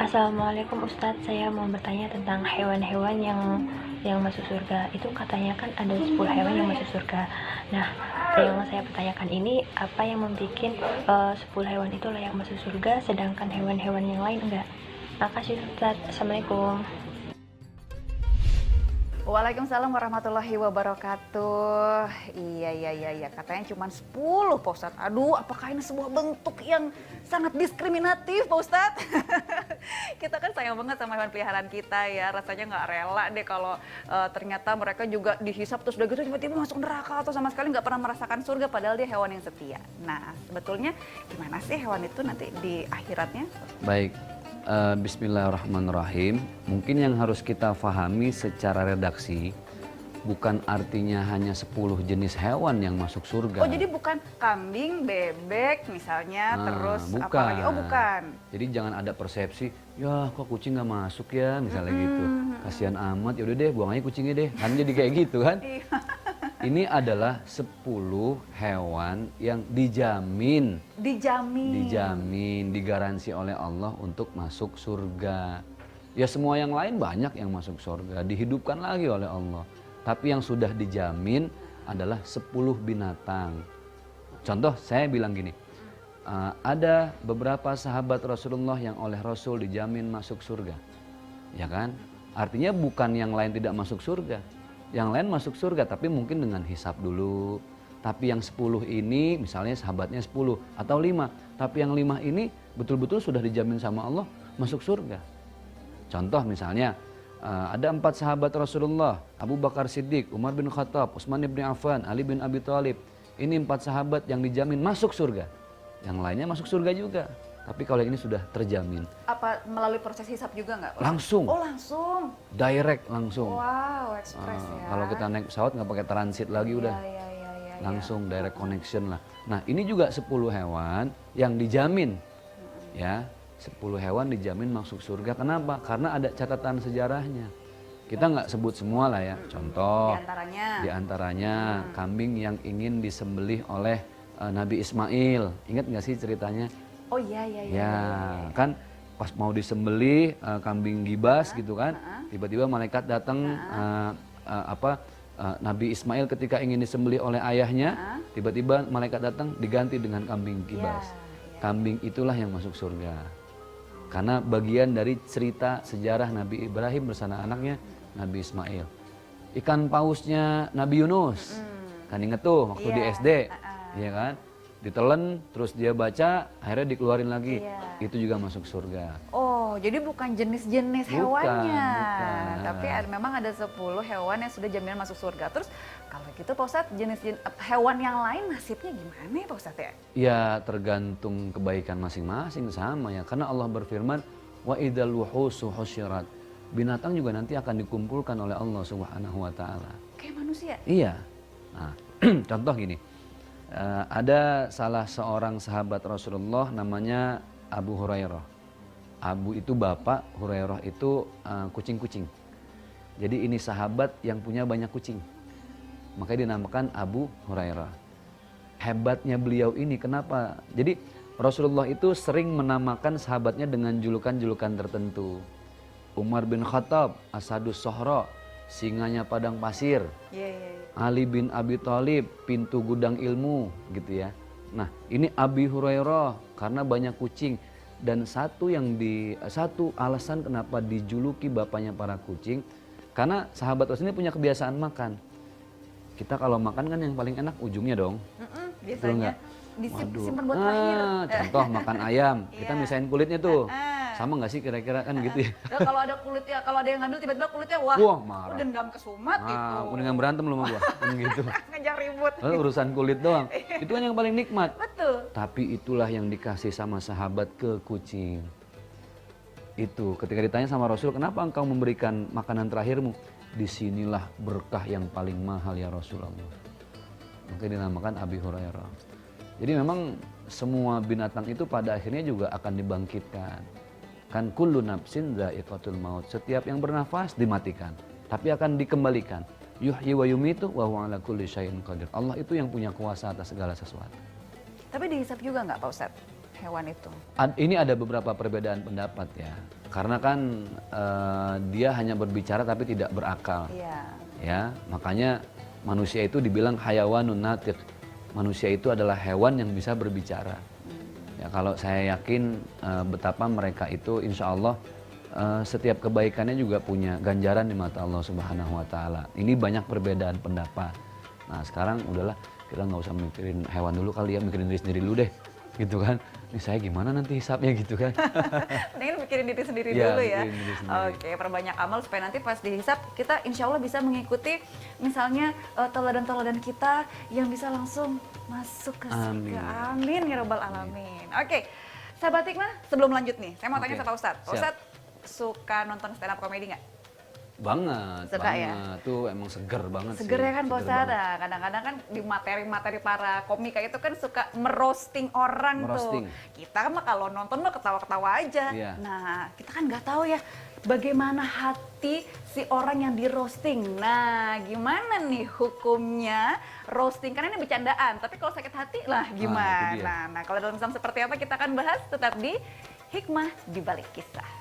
Assalamualaikum Ustadz, saya mau bertanya tentang hewan-hewan yang masuk surga. Itu katanya kan ada 10 hewan yang masuk surga. Nah, yang saya pertanyakan ini, apa yang membuat 10 hewan itu layak masuk surga, sedangkan hewan-hewan yang lain enggak? Makasih Ustadz. Assalamualaikum. Waalaikumsalam warahmatullahi wabarakatuh. Iya. Katanya cuma 10, Pak Ustadz. Aduh, apakah ini sebuah bentuk yang sangat diskriminatif, Pak Ustadz? Kita kan sayang banget sama hewan peliharaan kita ya. Rasanya nggak rela deh kalau ternyata mereka juga dihisap terus udah gitu tiba-tiba masuk neraka atau sama sekali nggak pernah merasakan surga padahal dia hewan yang setia. Nah, sebetulnya gimana sih hewan itu nanti di akhiratnya? Baik, bismillahirrahmanirrahim. Mungkin yang harus kita pahami secara redaksi, bukan artinya hanya 10 jenis hewan yang masuk surga. Oh jadi bukan kambing, bebek misalnya, terus bukan. apa lagi? Oh bukan. Jadi jangan ada persepsi, ya kok kucing nggak masuk ya, misalnya gitu. Kasihan amat, ya udah deh buang aja kucingnya deh. Kan jadi kayak gitu kan. Iya. Ini adalah 10 hewan yang dijamin, digaransi oleh Allah untuk masuk surga. Ya semua yang lain banyak yang masuk surga, dihidupkan lagi oleh Allah. Tapi yang sudah dijamin adalah 10 binatang. Contoh saya bilang gini, ada beberapa sahabat Rasulullah yang oleh Rasul dijamin masuk surga. Ya kan? Artinya bukan yang lain tidak masuk surga. Yang lain masuk surga tapi mungkin dengan hisap dulu. Tapi yang 10 ini misalnya sahabatnya 10 atau 5. Tapi yang 5 ini betul-betul sudah dijamin sama Allah masuk surga. Contoh misalnya ada 4 sahabat Rasulullah, Abu Bakar Siddiq, Umar bin Khattab, Utsman bin Affan, Ali bin Abi Thalib. Ini 4 sahabat yang dijamin masuk surga. Yang lainnya masuk surga juga. Tapi kalau yang ini sudah terjamin. Apa melalui proses hisap juga nggak? Langsung. Oh langsung. Direct langsung. Wow, ekspres ya. Kalau kita naik pesawat nggak pakai transit lagi udah. Iya. Langsung direct connection lah. Nah ini juga 10 hewan yang dijamin. Ya, 10 hewan dijamin masuk surga. Kenapa? Karena ada catatan sejarahnya. Kita nggak sebut semua lah ya. Contoh. Di antaranya kambing yang ingin disembelih oleh Nabi Ismail. Ingat nggak sih ceritanya? Oh iya. Ya, kan pas mau disembelih kambing gibas gitu kan, tiba-tiba malaikat datang Nabi Ismail ketika ingin disembelih oleh ayahnya, tiba-tiba malaikat datang diganti dengan kambing gibas. Kambing itulah yang masuk surga. Karena bagian dari cerita sejarah Nabi Ibrahim bersama anaknya Nabi Ismail. Ikan pausnya Nabi Yunus. Kan inget tuh waktu di SD, ya kan? Ditelen, terus dia baca, akhirnya dikeluarin lagi. Itu juga masuk surga. Oh, jadi bukan jenis-jenis hewannya. Bukan. Tapi memang ada 10 hewan yang sudah jaminan masuk surga. Terus kalau gitu Pak Ustadz, jenis hewan yang lain nasibnya gimana ya Pak Ustadz ya? Ya tergantung kebaikan masing-masing sama ya. Karena Allah berfirman, wa idzal wuhusu husyirat. Binatang juga nanti akan dikumpulkan oleh Allah Subhanahu wa taala. Kayak manusia? Iya. Nah, contoh gini. Ada salah seorang sahabat Rasulullah namanya Abu Hurairah. Abu itu bapak, Hurairah itu kucing-kucing. Jadi ini sahabat yang punya banyak kucing. Makanya dinamakan Abu Hurairah. Hebatnya beliau ini kenapa? Jadi Rasulullah itu sering menamakan sahabatnya dengan julukan-julukan tertentu. Umar bin Khattab, Asadus Sohro, singanya padang pasir. Ali bin Abi Thalib, pintu gudang ilmu gitu ya. Nah ini Abi Hurairah karena banyak kucing. Dan satu alasan kenapa dijuluki bapaknya para kucing, karena sahabat Rasul ini punya kebiasaan makan. Kita kalau makan kan yang paling enak ujungnya dong. Biasanya disimpan buat terakhir. Contoh makan ayam, kita misahin kulitnya tuh. Sama nggak sih kira-kira kan gitu ya? Nah, kalau ada kulitnya, kalau ada yang ngambil tiba-tiba kulitnya marah. Dendam ke Sumat gitu. Mendingan berantem lu sama gua, kan gitu. Ngejar ribut. Lalu urusan kulit doang. Itu kan yang paling nikmat. Betul. Tapi itulah yang dikasih sama sahabat ke kucing. Itu ketika ditanya sama Rasul, kenapa engkau memberikan makanan terakhirmu? Disinilah berkah yang paling mahal ya Rasulullah. Maka dinamakan Abi Hurairah. Jadi memang semua binatang itu pada akhirnya juga akan dibangkitkan. Kan kullu nafsin dha'iqatul maut. Setiap yang bernafas dimatikan, tapi akan dikembalikan. Yuhyi wa yumitu wa huwa ala kulli syai'in qadir. Allah itu yang punya kuasa atas segala sesuatu. Tapi dihisap juga nggak Pak Ustadz? hewan itu? Ini ada beberapa perbedaan pendapat ya. Karena kan dia hanya berbicara tapi tidak berakal. Iya. Ya, makanya manusia itu dibilang hayawanun natiq. Manusia itu adalah hewan yang bisa berbicara. Ya, kalau saya yakin betapa mereka itu insya Allah setiap kebaikannya juga punya ganjaran di mata Allah Subhanahu wa taala. Ini banyak perbedaan pendapat. Nah, sekarang udahlah kita nggak usah mikirin hewan dulu kali ya, mikirin diri sendiri dulu deh. Gitu kan. Ini saya gimana nanti hisapnya gitu kan. Mendingan mikirin diri sendiri Iya, dulu ya. mikirin diri sendiri. Oke, perbanyak amal supaya nanti pas dihisap kita insya Allah bisa mengikuti misalnya teladan-teladan kita yang bisa langsung masuk ke Amin. surga. Amin ya robbal alamin. Oke, sahabat Hikmah, sebelum lanjut nih, saya mau tanya Oke, sama Ustadz. Pak siap. Ustadz suka nonton stand up comedy nggak? Banget, Suka ya? Tuh emang seger banget sih. Seger ya kan Pak seger Ustadz? banget. Nah, kadang-kadang kan di materi-materi para komika itu kan suka merosting orang Merosting. tuh. Kita mah kalau nonton mah ketawa-ketawa aja. Iya. Nah, kita kan nggak tahu ya bagaimana hati si orang yang di roasting. Nah, gimana nih hukumnya roasting? Karena ini bercandaan, tapi kalau sakit hati lah itu gimana? dia. Nah, kalau dalam Islam seperti apa kita akan bahas tetap di Hikmah di Balik Kisah.